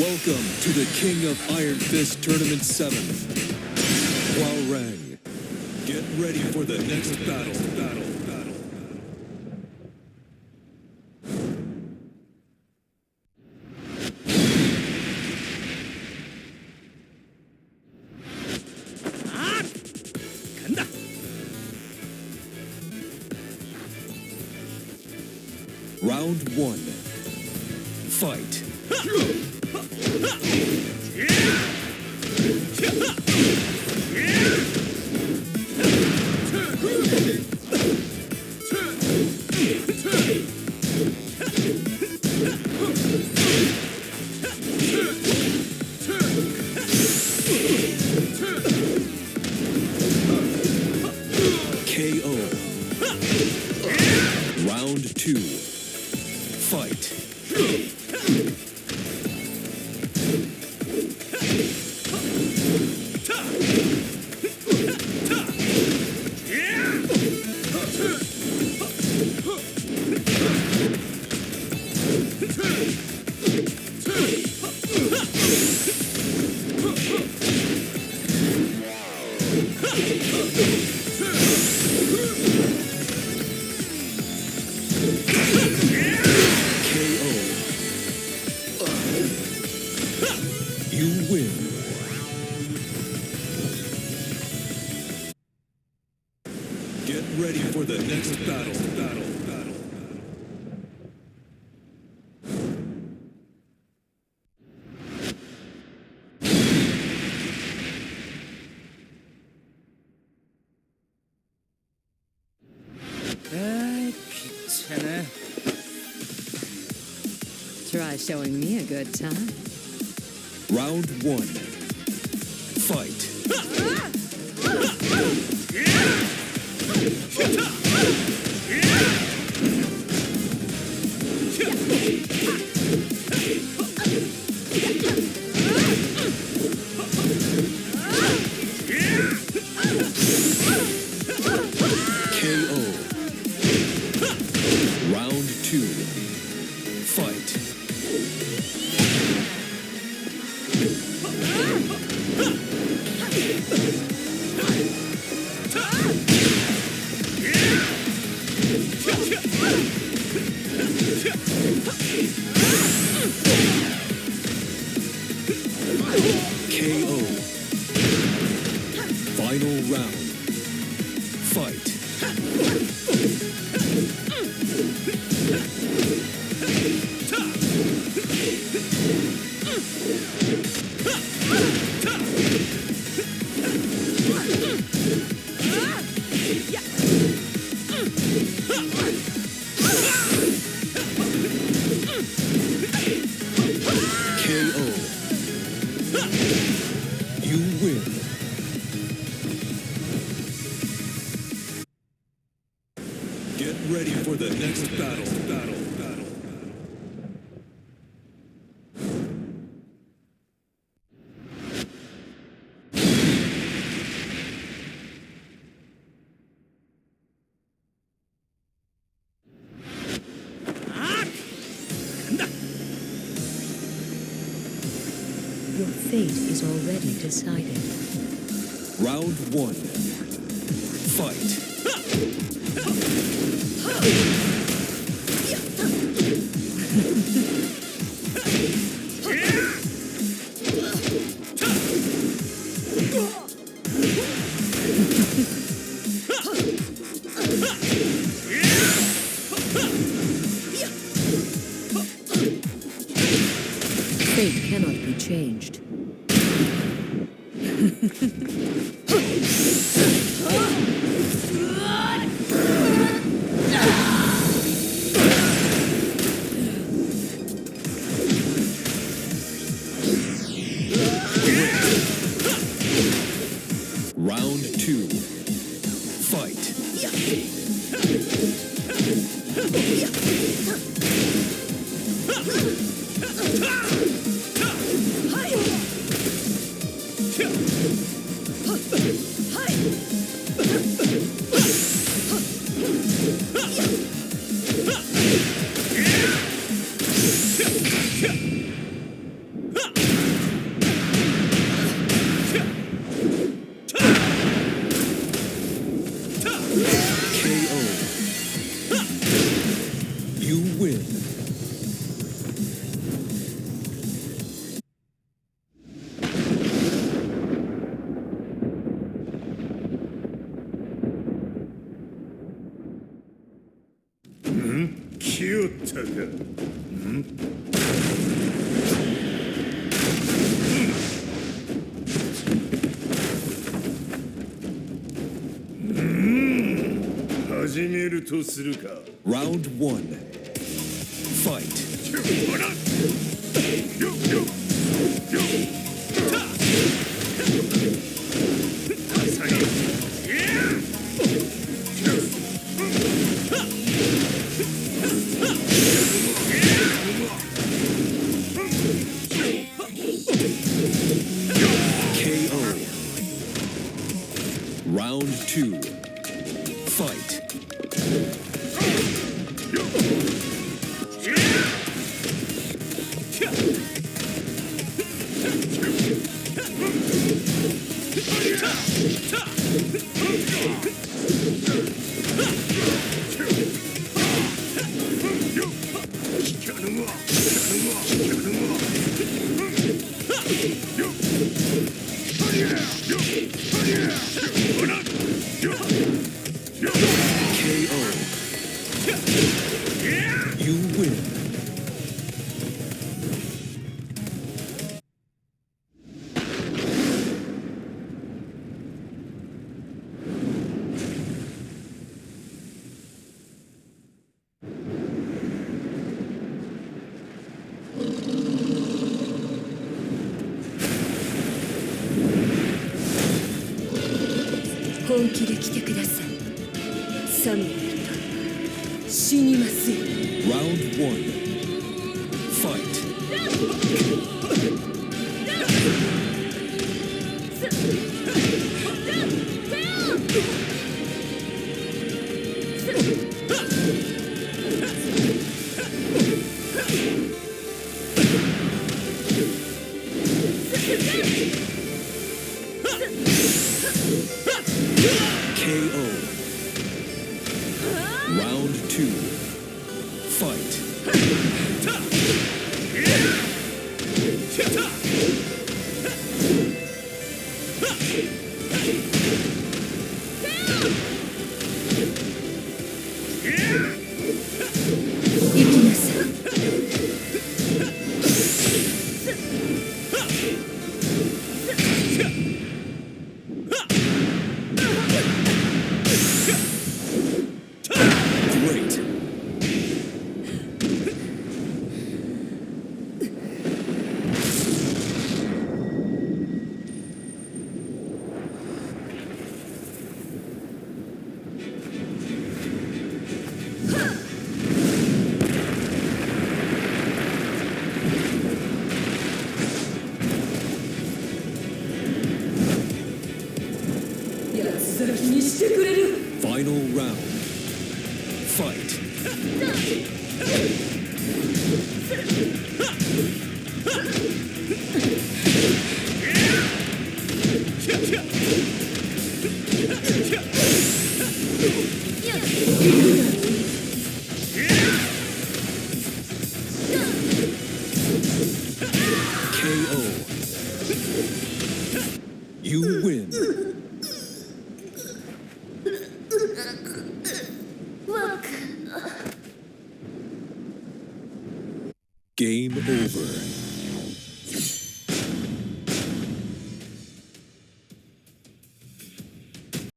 Welcome to the King of Iron Fist Tournament 7. Hwoarang. Get ready for the next battle. Round 1. Fight. KO. Round 2. Fight. You win. Get ready for the next battle. 귀찮아. Try showing me a good time. Round 1. Fight. KO. Round 2. Fight. KO. Final round. Fight. KO. You win. Get ready for the next battle. Your fate is already decided. Round 1. Fight. Fate cannot be changed. Round 2. Fight. 始めるとするか。 Round one. Fight. KO. Round two. Fight. KO. You win. Round one. Fight. KO. Round two. Fight. Great. Final round. Fight. KO. You win. Game over.